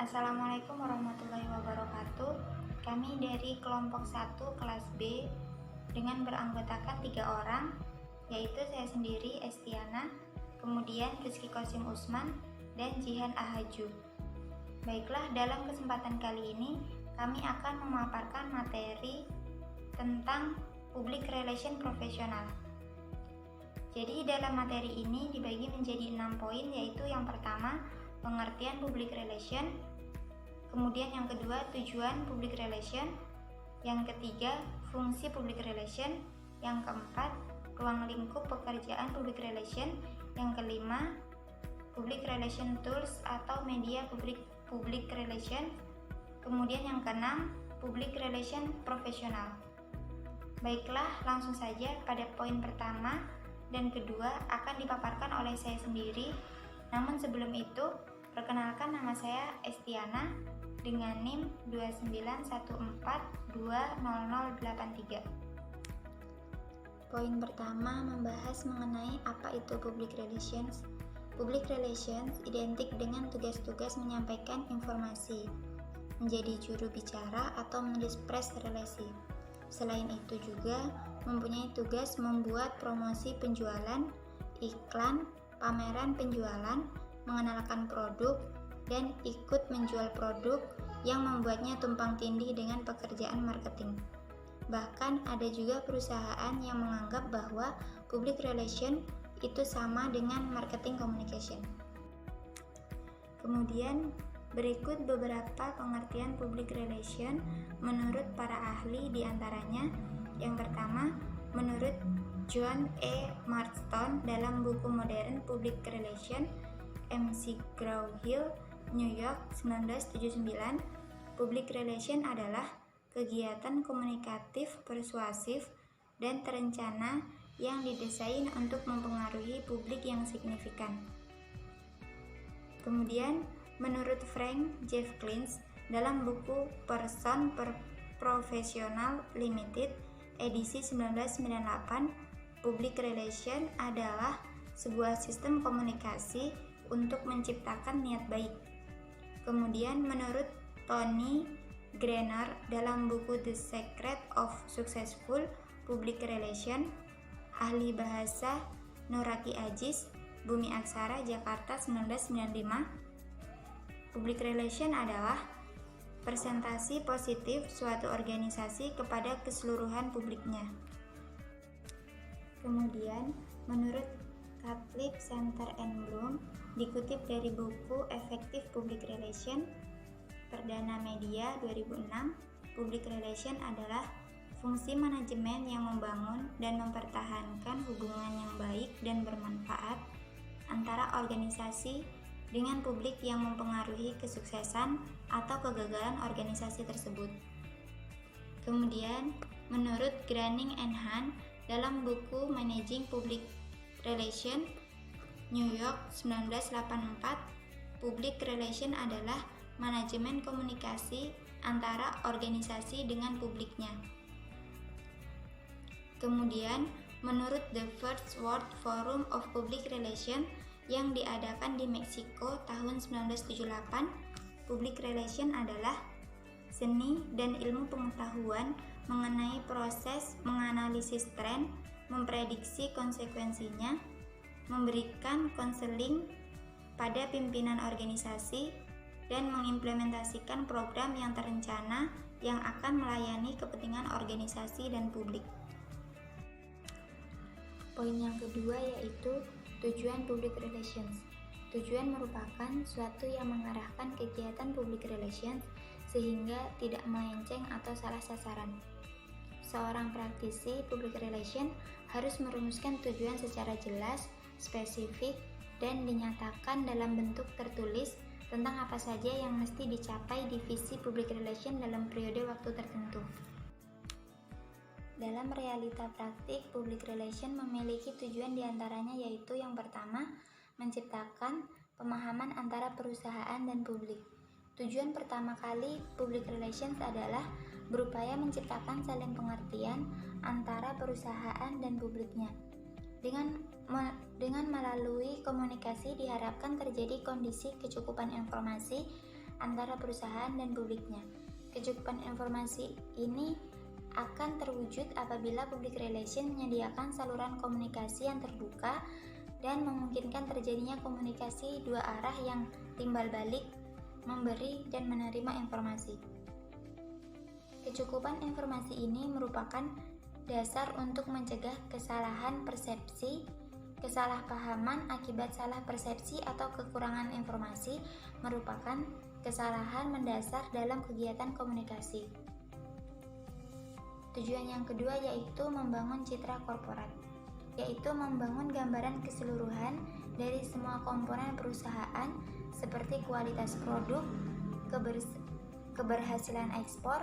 Assalamualaikum warahmatullahi wabarakatuh. Kami dari kelompok 1 kelas B dengan beranggotakan 3 orang, yaitu saya sendiri Estiana, kemudian Rizky Qasim Usman, dan Jihan Ahaju. Baiklah, dalam kesempatan kali ini kami akan memaparkan materi tentang public relation profesional. Jadi dalam materi ini dibagi menjadi 6 poin, yaitu yang pertama pengertian public relation, kemudian yang kedua tujuan public relation, yang ketiga fungsi public relation, yang keempat ruang lingkup pekerjaan public relation, yang kelima public relation tools atau media public relation, kemudian yang keenam public relation profesional. Baiklah, langsung saja pada poin pertama dan kedua akan dipaparkan oleh saya sendiri. Namun sebelum itu, perkenalkan, nama saya Estiana dengan NIM 291420083. Poin pertama membahas mengenai apa itu public relations. Public relations identik dengan tugas-tugas menyampaikan informasi, menjadi juru bicara atau menulis press relasi. Selain itu juga mempunyai tugas membuat promosi penjualan, iklan, pameran penjualan, mengenalkan produk, dan ikut menjual produk yang membuatnya tumpang tindih dengan pekerjaan marketing. Bahkan ada juga perusahaan yang menganggap bahwa public relation itu sama dengan marketing communication. Kemudian berikut beberapa pengertian public relation menurut para ahli, diantaranya yang pertama menurut John E. Marston dalam buku Modern Public Relation McGraw-Hill, New York 1979, public relation adalah kegiatan komunikatif, persuasif, dan terencana yang didesain untuk mempengaruhi publik yang signifikan. Kemudian, menurut Frank Jeff Klintz dalam buku Person Professional Limited, edisi 1998, public relation adalah sebuah sistem komunikasi untuk menciptakan niat baik. Kemudian menurut Tony Greiner dalam buku The Secret of Successful Public Relation, ahli bahasa Nuraki Aziz, Bumi Aksara, Jakarta 1995, public relation adalah presentasi positif suatu organisasi kepada keseluruhan publiknya. Kemudian menurut Catlip, Center and Bloom, dikutip dari buku Effective Public Relation, Perdana Media 2006, public relation adalah fungsi manajemen yang membangun dan mempertahankan hubungan yang baik dan bermanfaat antara organisasi dengan publik yang mempengaruhi kesuksesan atau kegagalan organisasi tersebut. Kemudian, menurut Granning and Hahn dalam buku Managing Public Relation, New York 1984, public relation adalah manajemen komunikasi antara organisasi dengan publiknya. Kemudian, menurut The First World Forum of Public Relation yang diadakan di Meksiko tahun 1978, public relation adalah seni dan ilmu pengetahuan mengenai proses menganalisis tren, memprediksi konsekuensinya, memberikan konseling pada pimpinan organisasi, dan mengimplementasikan program yang terencana yang akan melayani kepentingan organisasi dan publik. Poin yang kedua yaitu tujuan public relations. Tujuan merupakan suatu yang mengarahkan kegiatan public relations sehingga tidak melenceng atau salah sasaran. Seorang praktisi public relation harus merumuskan tujuan secara jelas, spesifik, dan dinyatakan dalam bentuk tertulis tentang apa saja yang mesti dicapai divisi public relation dalam periode waktu tertentu. Dalam realita praktik, public relation memiliki tujuan diantaranya yaitu yang pertama, menciptakan pemahaman antara perusahaan dan publik. Tujuan pertama kali public relations adalah berupaya menciptakan saling pengertian antara perusahaan dan publiknya. Dengan melalui komunikasi diharapkan terjadi kondisi kecukupan informasi antara perusahaan dan publiknya. Kecukupan informasi ini akan terwujud apabila public relation menyediakan saluran komunikasi yang terbuka dan memungkinkan terjadinya komunikasi dua arah yang timbal balik, memberi dan menerima informasi. Kecukupan informasi ini merupakan dasar untuk mencegah kesalahan persepsi, kesalahpahaman akibat salah persepsi atau kekurangan informasi merupakan kesalahan mendasar dalam kegiatan komunikasi. Tujuan yang kedua yaitu membangun citra korporat, yaitu membangun gambaran keseluruhan dari semua komponen perusahaan seperti kualitas produk, keberhasilan ekspor,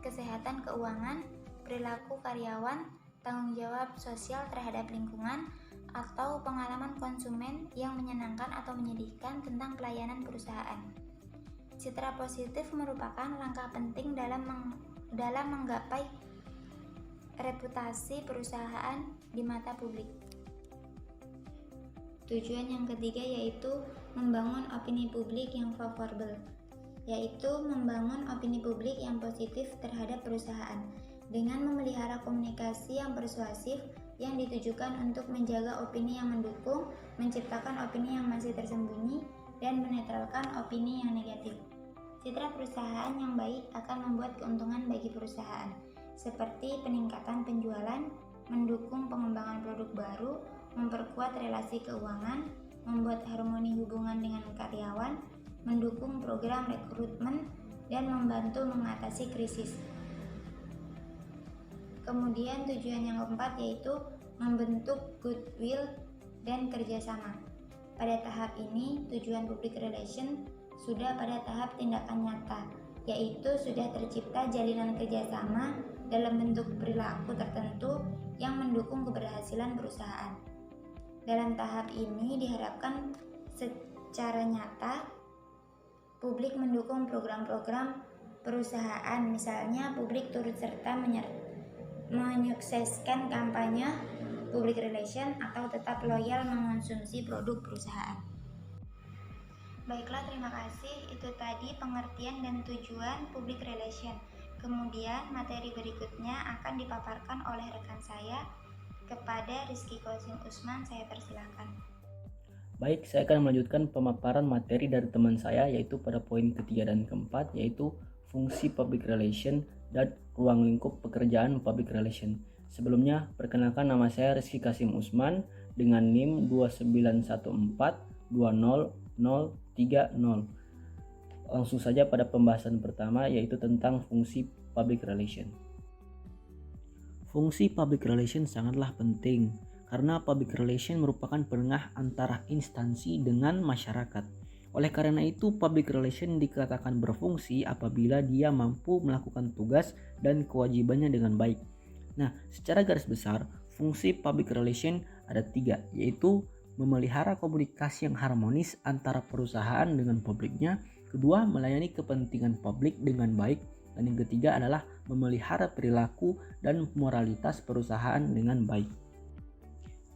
kesehatan keuangan, perilaku karyawan, tanggung jawab sosial terhadap lingkungan, atau pengalaman konsumen yang menyenangkan atau menyedihkan tentang pelayanan perusahaan. Citra positif merupakan langkah penting dalam menggapai reputasi perusahaan di mata publik. Tujuan yang ketiga yaitu membangun opini publik yang favorable, yaitu membangun opini publik yang positif terhadap perusahaan dengan memelihara komunikasi yang persuasif yang ditujukan untuk menjaga opini yang mendukung, menciptakan opini yang masih tersembunyi, dan menetralkan opini yang negatif. Citra perusahaan yang baik akan membuat keuntungan bagi perusahaan, seperti peningkatan penjualan, mendukung pengembangan produk baru, memperkuat relasi keuangan, membuat harmoni hubungan dengan karyawan, mendukung program rekrutmen, dan membantu mengatasi krisis. Kemudian tujuan yang keempat yaitu membentuk goodwill dan kerjasama. Pada tahap ini, tujuan public relation sudah pada tahap tindakan nyata, yaitu sudah tercipta jalinan kerjasama dalam bentuk perilaku tertentu yang mendukung keberhasilan perusahaan. Dalam tahap ini diharapkan secara nyata publik mendukung program-program perusahaan, misalnya publik turut serta menyukseskan kampanye public relation atau tetap loyal mengonsumsi produk perusahaan. Baiklah, terima kasih. Itu tadi pengertian dan tujuan public relation. Kemudian materi berikutnya akan dipaparkan oleh rekan saya. Kepada Rizky Qasim Usman, saya persilakan. Baik, saya akan melanjutkan pemaparan materi dari teman saya, yaitu pada poin ketiga dan keempat, yaitu fungsi public relation dan ruang lingkup pekerjaan public relation. Sebelumnya, perkenalkan nama saya Rizky Qasim Usman dengan NIM 291420030. Langsung saja pada pembahasan pertama, yaitu tentang fungsi public relation. Fungsi public relation sangatlah penting karena public relation merupakan penengah antara instansi dengan masyarakat. Oleh karena itu, public relation dikatakan berfungsi apabila dia mampu melakukan tugas dan kewajibannya dengan baik. Nah, secara garis besar, fungsi public relation ada 3, yaitu memelihara komunikasi yang harmonis antara perusahaan dengan publiknya, kedua, melayani kepentingan publik dengan baik, dan yang ketiga adalah memelihara perilaku dan moralitas perusahaan dengan baik.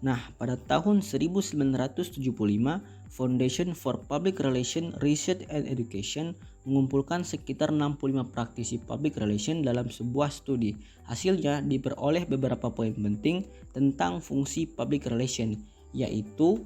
Nah, pada tahun 1975, Foundation for Public Relations Research and Education mengumpulkan sekitar 65 praktisi public relation dalam sebuah studi. Hasilnya diperoleh beberapa poin penting tentang fungsi public relation, yaitu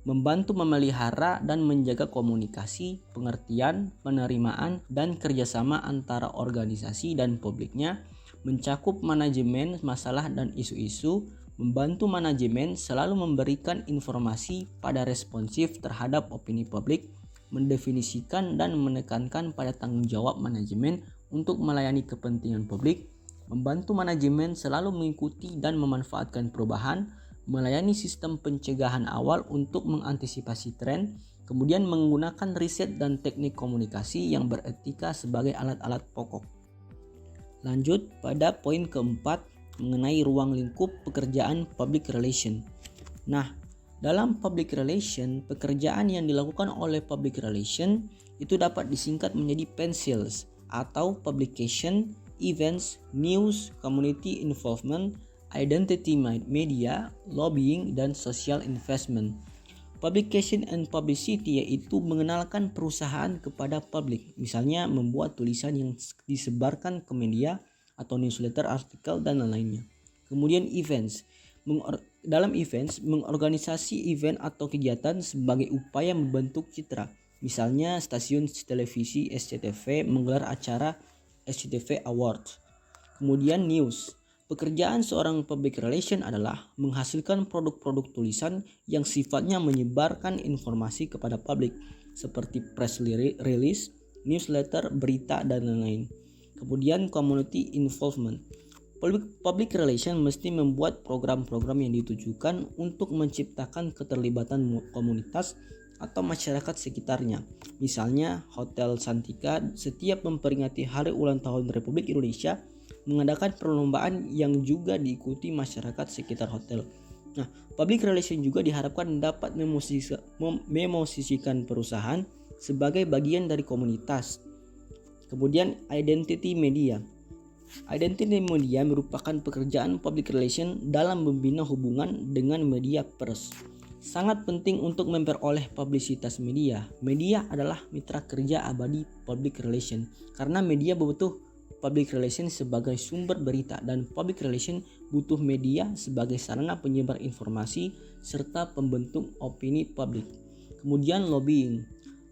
membantu memelihara dan menjaga komunikasi, pengertian, penerimaan, dan kerjasama antara organisasi dan publiknya, mencakup manajemen masalah dan isu-isu, membantu manajemen selalu memberikan informasi pada responsif terhadap opini publik, mendefinisikan dan menekankan pada tanggung jawab manajemen untuk melayani kepentingan publik, membantu manajemen selalu mengikuti dan memanfaatkan perubahan, melayani sistem pencegahan awal untuk mengantisipasi tren, kemudian menggunakan riset dan teknik komunikasi yang beretika sebagai alat-alat pokok. Lanjut pada poin keempat mengenai ruang lingkup pekerjaan public relation. Nah, dalam public relation, pekerjaan yang dilakukan oleh public relation itu dapat disingkat menjadi PENSILS atau publication, events, news, community involvement, identity media, lobbying, dan social investment. Publication and publicity yaitu mengenalkan perusahaan kepada publik, misalnya membuat tulisan yang disebarkan ke media atau newsletter, artikel, dan lain-lainnya. Kemudian events. Dalam events, mengorganisasi event atau kegiatan sebagai upaya membentuk citra. Misalnya stasiun televisi SCTV menggelar acara SCTV Awards. Kemudian news. Pekerjaan seorang public relation adalah menghasilkan produk-produk tulisan yang sifatnya menyebarkan informasi kepada publik seperti press release, newsletter, berita, dan lain-lain. Kemudian community involvement. Public relation mesti membuat program-program yang ditujukan untuk menciptakan keterlibatan komunitas atau masyarakat sekitarnya. Misalnya Hotel Santika setiap memperingati hari ulang tahun Republik Indonesia mengadakan perlombaan yang juga diikuti masyarakat sekitar hotel. Nah, public relation juga diharapkan dapat memosisikan perusahaan sebagai bagian dari komunitas. Kemudian identity media. Identity media merupakan pekerjaan public relation dalam membina hubungan dengan media pers. Sangat penting untuk memperoleh publisitas media. Media adalah mitra kerja abadi public relation karena media butuh public relation sebagai sumber berita dan public relation butuh media sebagai sarana penyebar informasi serta pembentuk opini publik. Kemudian lobbying.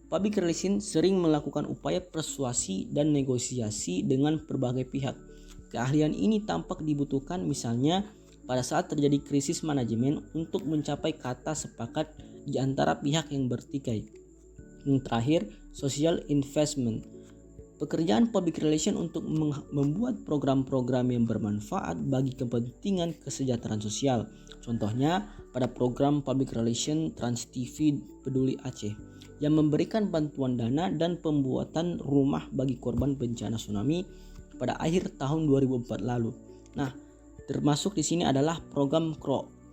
Public relation sering melakukan upaya persuasi dan negosiasi dengan berbagai pihak. Keahlian ini tampak dibutuhkan misalnya pada saat terjadi krisis manajemen untuk mencapai kata sepakat di antara pihak yang bertikai. Yang terakhir, social investment. Pekerjaan public relation untuk membuat program-program yang bermanfaat bagi kepentingan kesejahteraan sosial. Contohnya pada program public relation Trans TV Peduli Aceh yang memberikan bantuan dana dan pembuatan rumah bagi korban bencana tsunami pada akhir tahun 2004 lalu. Nah, termasuk di sini adalah program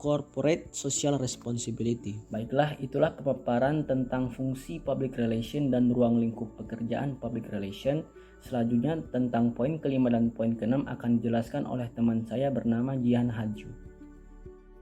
Corporate Social Responsibility. Baiklah, itulah pemaparan tentang fungsi public relation dan ruang lingkup pekerjaan public relation. Selanjutnya tentang poin kelima dan poin keenam akan dijelaskan oleh teman saya bernama Jihan Haju.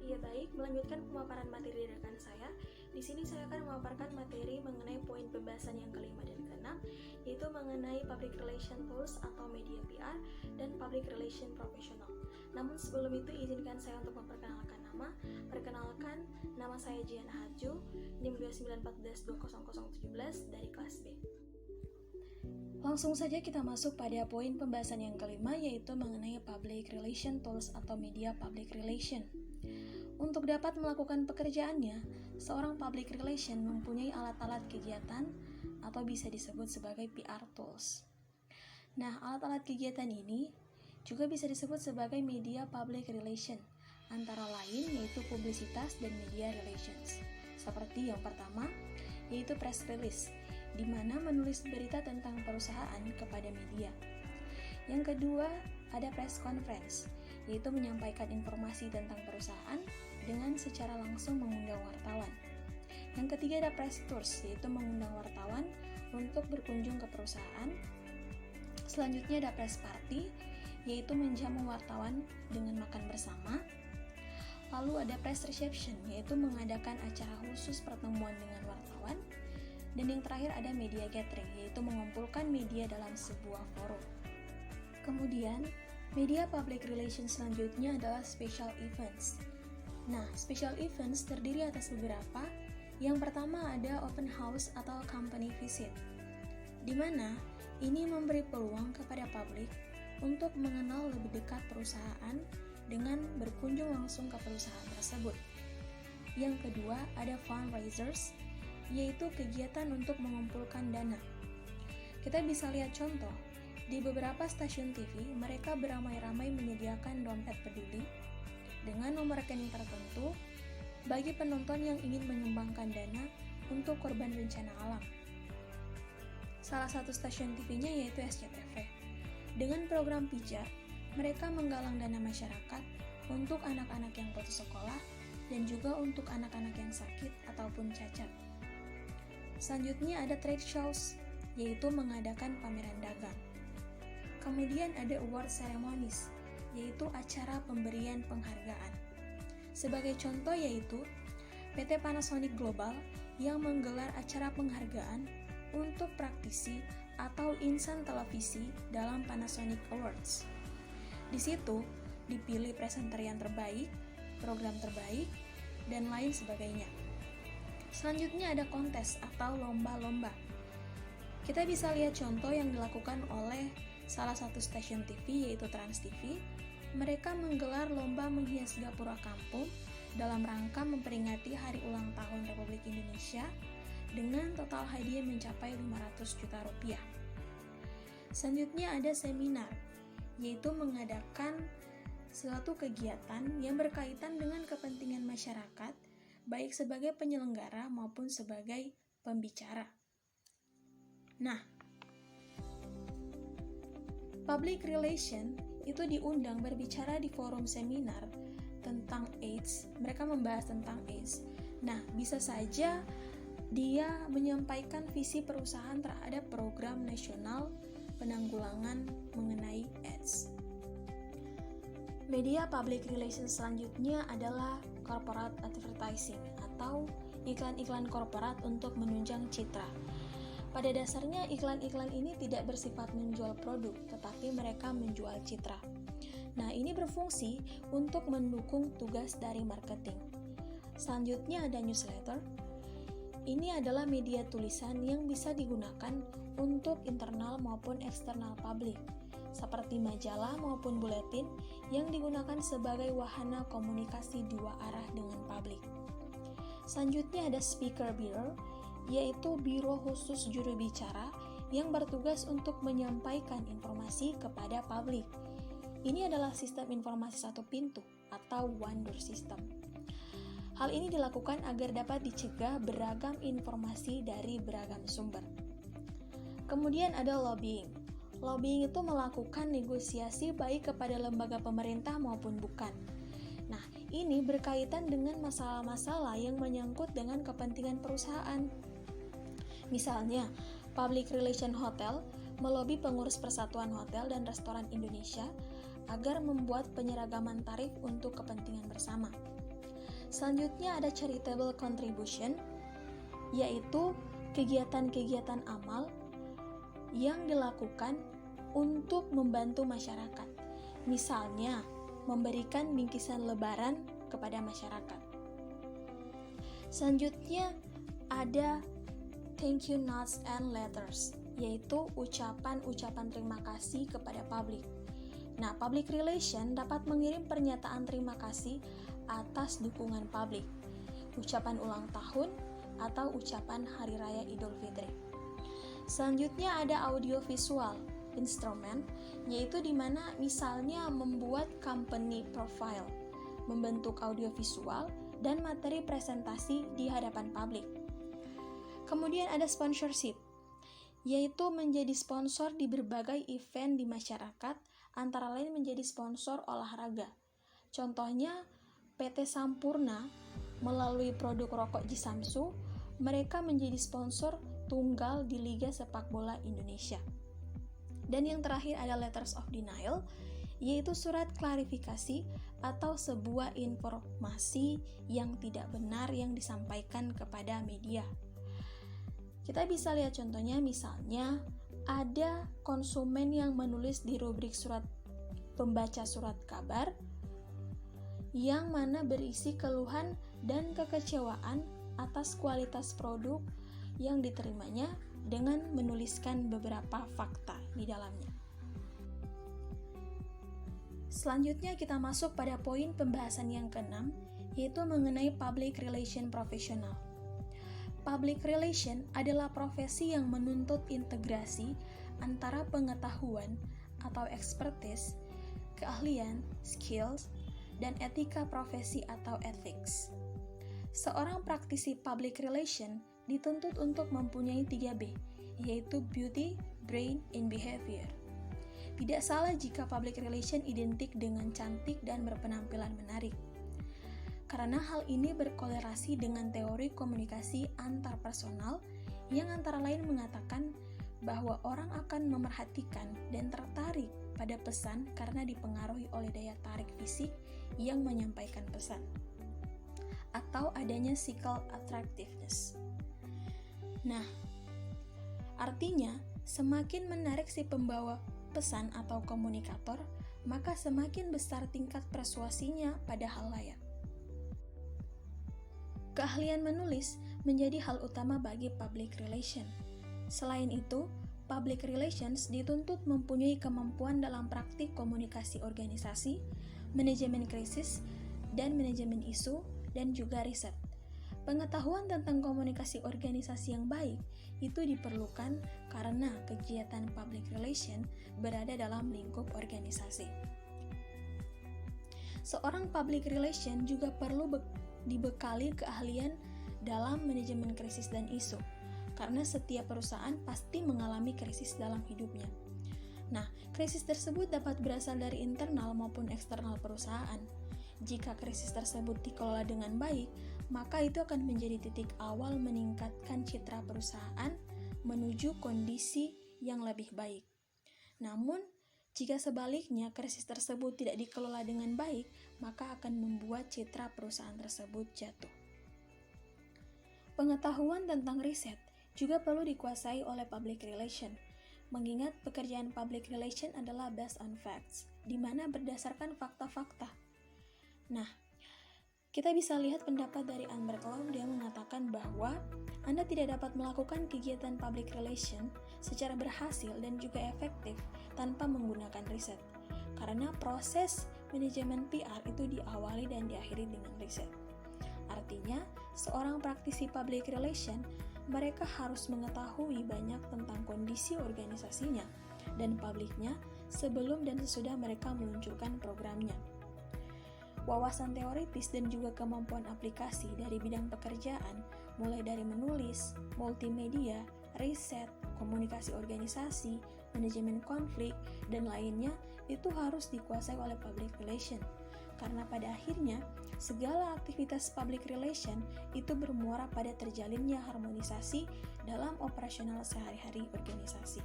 Iya baik, melanjutkan pemaparan materi rekan saya. Di sini saya akan memaparkan materi mengenai poin pembahasan yang kelima dan keenam, yaitu mengenai public relation tools atau media PR dan public relation professional. Namun sebelum itu izinkan saya untuk memperkenalkan nama. Perkenalkan, nama saya Jihan Haju, NIM 2914200017 dari kelas B. Langsung saja kita masuk pada poin pembahasan yang kelima, yaitu mengenai public relation tools atau media public relation. Untuk dapat melakukan pekerjaannya, seorang public relation mempunyai alat-alat kegiatan atau bisa disebut sebagai PR tools. Nah, alat-alat kegiatan ini juga bisa disebut sebagai media public relation, antara lain yaitu publisitas dan media relations. Seperti yang pertama, yaitu press release, di mana menulis berita tentang perusahaan kepada media. Yang kedua, ada press conference, yaitu menyampaikan informasi tentang perusahaan dengan secara langsung mengundang wartawan. Yang ketiga ada press tours, yaitu mengundang wartawan untuk berkunjung ke perusahaan. Selanjutnya ada press party, yaitu menjamu wartawan dengan makan bersama. Lalu ada press reception, yaitu mengadakan acara khusus pertemuan dengan wartawan. Dan yang terakhir ada media gathering, yaitu mengumpulkan media dalam sebuah forum. Kemudian, media public relations selanjutnya adalah special events. Nah, special events terdiri atas beberapa. Yang pertama ada open house atau company visit, di mana ini memberi peluang kepada publik untuk mengenal lebih dekat perusahaan dengan berkunjung langsung ke perusahaan tersebut. Yang kedua ada fundraisers, yaitu kegiatan untuk mengumpulkan dana. Kita bisa lihat contoh, di beberapa stasiun TV mereka beramai-ramai menyediakan dompet peduli dengan nomor rekening tertentu bagi penonton yang ingin menyumbangkan dana untuk korban bencana alam. Salah satu stasiun TV-nya yaitu SCTV. Dengan program pijar, mereka menggalang dana masyarakat untuk anak-anak yang putus sekolah dan juga untuk anak-anak yang sakit ataupun cacat. Selanjutnya ada trade shows, yaitu mengadakan pameran dagang. Kemudian ada award ceremonies, yaitu acara pemberian penghargaan. Sebagai contoh yaitu PT Panasonic Global yang menggelar acara penghargaan untuk praktisi atau insan televisi dalam Panasonic Awards. Di situ dipilih presenter yang terbaik, program terbaik, dan lain sebagainya. Selanjutnya ada kontes atau lomba-lomba. Kita bisa lihat contoh yang dilakukan oleh salah satu stasiun TV yaitu Trans TV. Mereka menggelar lomba menghias gapura kampung dalam rangka memperingati Hari Ulang Tahun Republik Indonesia dengan total hadiah mencapai 500 juta rupiah. Selanjutnya ada seminar, yaitu mengadakan suatu kegiatan yang berkaitan dengan kepentingan masyarakat, baik sebagai penyelenggara maupun sebagai pembicara. Nah, public relation itu diundang berbicara di forum seminar tentang AIDS. Mereka membahas tentang AIDS. Nah, bisa saja dia menyampaikan visi perusahaan terhadap program nasional penanggulangan mengenai AIDS. Media public relations selanjutnya adalah corporate advertising atau iklan-iklan korporat untuk menunjang citra. Pada dasarnya iklan-iklan ini tidak bersifat menjual produk, tetapi mereka menjual citra. Nah, ini berfungsi untuk mendukung tugas dari marketing. Selanjutnya ada newsletter. Ini adalah media tulisan yang bisa digunakan untuk internal maupun eksternal publik, seperti majalah maupun buletin yang digunakan sebagai wahana komunikasi dua arah dengan publik. Selanjutnya ada speaker bureau, yaitu biro khusus juru bicara yang bertugas untuk menyampaikan informasi kepada publik. Ini adalah sistem informasi satu pintu atau one door system. Hal ini dilakukan agar dapat dicegah beragam informasi dari beragam sumber. Kemudian ada lobbying. Lobbying itu melakukan negosiasi baik kepada lembaga pemerintah maupun bukan. Nah, ini berkaitan dengan masalah-masalah yang menyangkut dengan kepentingan perusahaan. Misalnya, Public Relation Hotel melobi pengurus Persatuan Hotel dan Restoran Indonesia agar membuat penyeragaman tarif untuk kepentingan bersama. Selanjutnya ada charitable contribution, yaitu kegiatan-kegiatan amal yang dilakukan untuk membantu masyarakat. Misalnya, memberikan bingkisan lebaran kepada masyarakat. Selanjutnya ada thank you notes and letters, yaitu ucapan-ucapan terima kasih kepada publik. Nah, public relation dapat mengirim pernyataan terima kasih atas dukungan publik, ucapan ulang tahun, atau ucapan Hari Raya Idul Fitri. Selanjutnya ada audiovisual instrument, yaitu di mana misalnya membuat company profile, membentuk audiovisual, dan materi presentasi di hadapan publik. Kemudian ada sponsorship, yaitu menjadi sponsor di berbagai event di masyarakat, antara lain menjadi sponsor olahraga. Contohnya, PT Sampurna melalui produk rokok Jisamsu, mereka menjadi sponsor tunggal di Liga Sepak Bola Indonesia. Dan yang terakhir ada letters of denial, yaitu surat klarifikasi atau sebuah informasi yang tidak benar yang disampaikan kepada media. Kita bisa lihat contohnya, misalnya ada konsumen yang menulis di rubrik surat pembaca surat kabar yang mana berisi keluhan dan kekecewaan atas kualitas produk yang diterimanya dengan menuliskan beberapa fakta di dalamnya. Selanjutnya kita masuk pada poin pembahasan yang keenam, yaitu mengenai public relation profesional. Public relation adalah profesi yang menuntut integrasi antara pengetahuan atau expertise, keahlian, skills, dan etika profesi atau ethics. Seorang praktisi public relation dituntut untuk mempunyai 3B, yaitu beauty, brain, and behavior. Tidak salah jika public relation identik dengan cantik dan berpenampilan menarik, karena hal ini berkolerasi dengan teori komunikasi antarpersonal yang antara lain mengatakan bahwa orang akan memerhatikan dan tertarik pada pesan karena dipengaruhi oleh daya tarik fisik yang menyampaikan pesan. atau adanya cycle attractiveness. Nah, artinya semakin menarik si pembawa pesan atau komunikator, maka semakin besar tingkat persuasinya pada halayak. Keahlian menulis menjadi hal utama bagi public relation. Selain itu, public relations dituntut mempunyai kemampuan dalam praktik komunikasi organisasi, manajemen krisis, dan manajemen isu, dan juga riset. Pengetahuan tentang komunikasi organisasi yang baik itu diperlukan karena kegiatan public relation berada dalam lingkup organisasi. Seorang public relation juga perlu dibekali keahlian dalam manajemen krisis dan isu, karena setiap perusahaan pasti mengalami krisis dalam hidupnya. Nah, krisis tersebut dapat berasal dari internal maupun eksternal perusahaan. Jika krisis tersebut dikelola dengan baik, maka itu akan menjadi titik awal meningkatkan citra perusahaan menuju kondisi yang lebih baik. Namun, jika sebaliknya krisis tersebut tidak dikelola dengan baik, maka akan membuat citra perusahaan tersebut jatuh. Pengetahuan tentang riset juga perlu dikuasai oleh public relation, mengingat pekerjaan public relation adalah based on facts, di mana berdasarkan fakta-fakta. Nah, kita bisa lihat pendapat dari Albert Lowe. Dia mengatakan bahwa Anda tidak dapat melakukan kegiatan public relation secara berhasil dan juga efektif tanpa menggunakan riset, karena proses manajemen PR itu diawali dan diakhiri dengan riset. Artinya, seorang praktisi public relation, mereka harus mengetahui banyak tentang kondisi organisasinya dan publiknya sebelum dan sesudah mereka meluncurkan programnya. Wawasan teoritis dan juga kemampuan aplikasi dari bidang pekerjaan, mulai dari menulis, multimedia, riset, komunikasi organisasi, manajemen konflik, dan lainnya, itu harus dikuasai oleh public relation. Karena pada akhirnya, segala aktivitas public relation itu bermuara pada terjalinnya harmonisasi dalam operasional sehari-hari organisasi.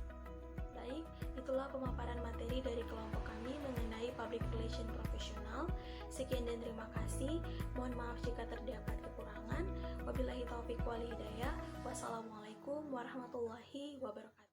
Baik, itulah pemaparan materi dari kelompok kami mengenai public relation profesional. Sekian dan terima kasih. Mohon maaf jika terdapat kekurangan. Wabillahi taufiq wal hidayah. Wassalamualaikum warahmatullahi wabarakatuh.